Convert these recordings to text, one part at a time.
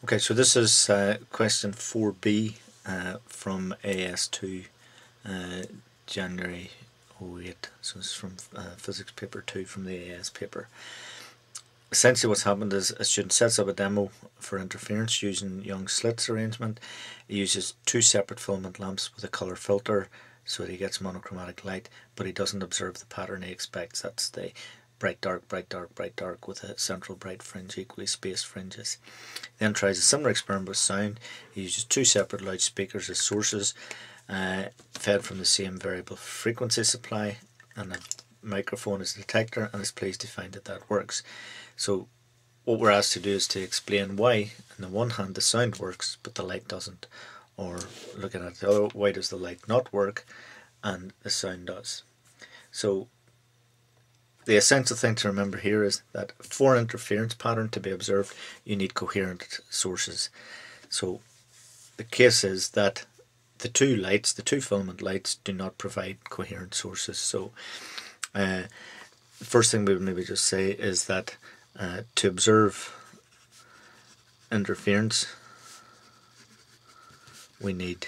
Okay, so this is question 4b from AS2 January 08. So it's from physics paper 2 from the AS paper. Essentially what's happened is a student sets up a demo for interference using Young's slits arrangement. He uses two separate filament lamps with a colour filter so that he gets monochromatic light, but he doesn't observe the pattern he expects. That's the bright dark, bright dark, bright dark with a central bright fringe, equally spaced fringes. Then tries a similar experiment with sound. He uses two separate loudspeakers as sources, fed from the same variable frequency supply, and a microphone as a detector, and is pleased to find that that works. So what we're asked to do is to explain why on the one hand the sound works but the light doesn't, or looking at the other, why does the light not work and the sound does. So the essential thing to remember here is that for an interference pattern to be observed you need coherent sources. So the case is that the two lights, the two filament lights, do not provide coherent sources. So the first thing we would maybe just say is that to observe interference we need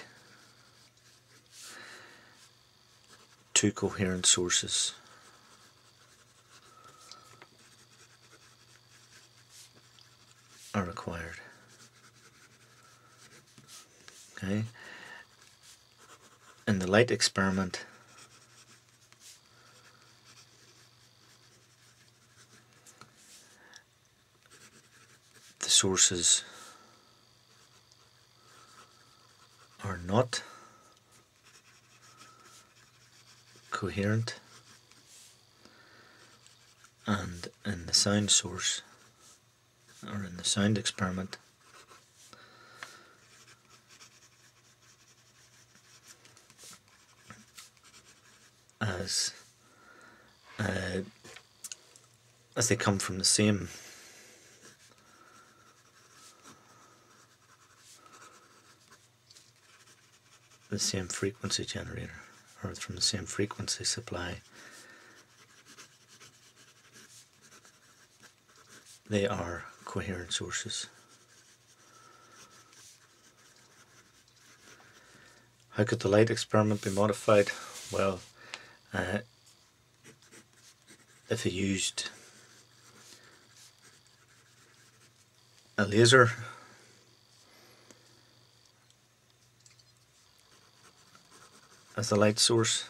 two coherent sources. Are required. Okay. In the light experiment, the sources are not coherent, and in the sound source, or in the sound experiment, as they come from the same frequency generator, or from the same frequency supply, they are coherent sources. How could the light experiment be modified? Well, if you used a laser as the light source,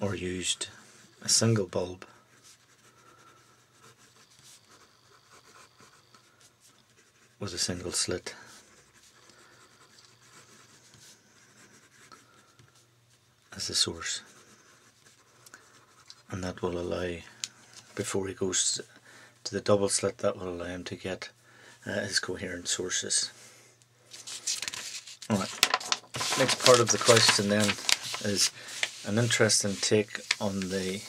or used a single bulb with a single slit as the source, and that will allow, before he goes to the double slit, that will allow him to get his coherent sources. Alright, next part of the question then is an interesting take on the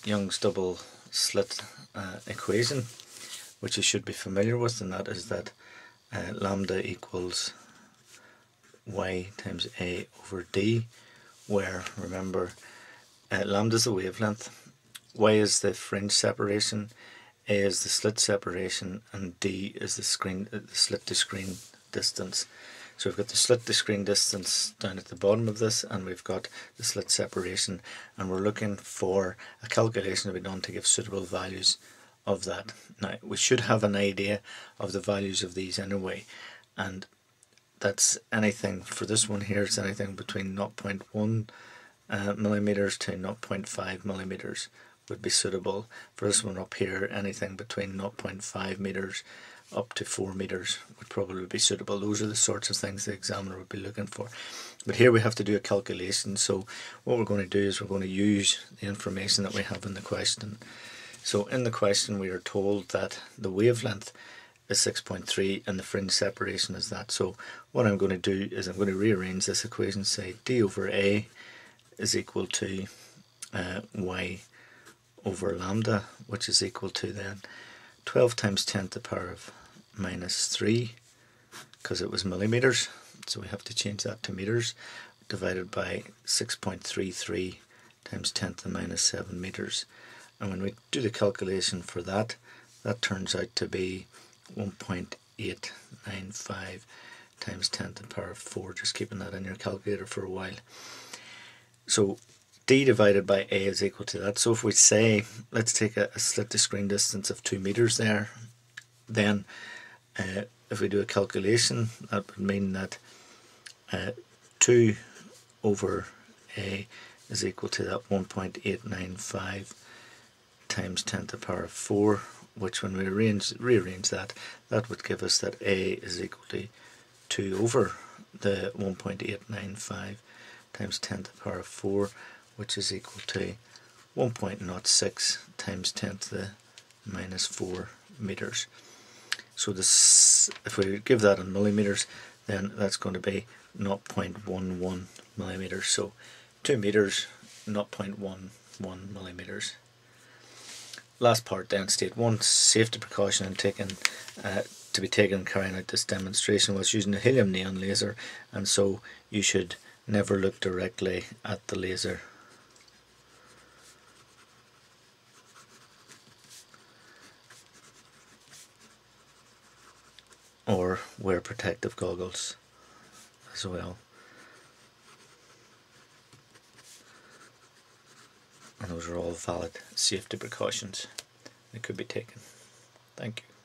Young's double slit equation, which you should be familiar with, and that is that lambda equals y times a over d, where, remember, lambda is the wavelength, y is the fringe separation, a is the slit separation, and d is the slit to screen distance. So we've got the slit to screen distance down at the bottom of this, and we've got the slit separation, and we're looking for a calculation to be done to give suitable values of that. Now we should have an idea of the values of these anyway, and that's anything, for this one here, it's anything between 0.1 millimeters to 0.5 millimeters would be suitable. For this one up here, anything between 0.5 meters up to 4 meters would probably be suitable. Those are the sorts of things the examiner would be looking for. But here we have to do a calculation, so what we're going to do is we're going to use the information that we have in the question. So in the question we are told that the wavelength is 6.3 and the fringe separation is that. So what I'm going to do is I'm going to rearrange this equation, say d over a is equal to y over lambda, which is equal to then 12 times 10 to the power of minus 3, because it was millimeters, so we have to change that to meters, divided by 6.33 times 10 to the minus 7 meters. and when we do the calculation for that, that turns out to be 1.895 times 10 to the power of 4, just keeping that in your calculator for a while. So d divided by a is equal to that. So if we say, let's take a slit to screen distance of 2 meters there, then if we do a calculation, that would mean that 2 over a is equal to that 1.895 times 10 to the power of 4, which when we rearrange that, that would give us that a is equal to 2 over the 1.895 times 10 to the power of 4, which is equal to 1.06 times 10 to the minus 4 meters. So this, if we give that in millimeters, then that's going to be 0.11 millimeters. So 2 meters, 0.11 millimeters. Last part then, state 1, safety precaution to be taken carrying out this demonstration was using a helium neon laser, and so you should never look directly at the laser. Or wear protective goggles as well. And those are all valid safety precautions that could be taken. Thank you.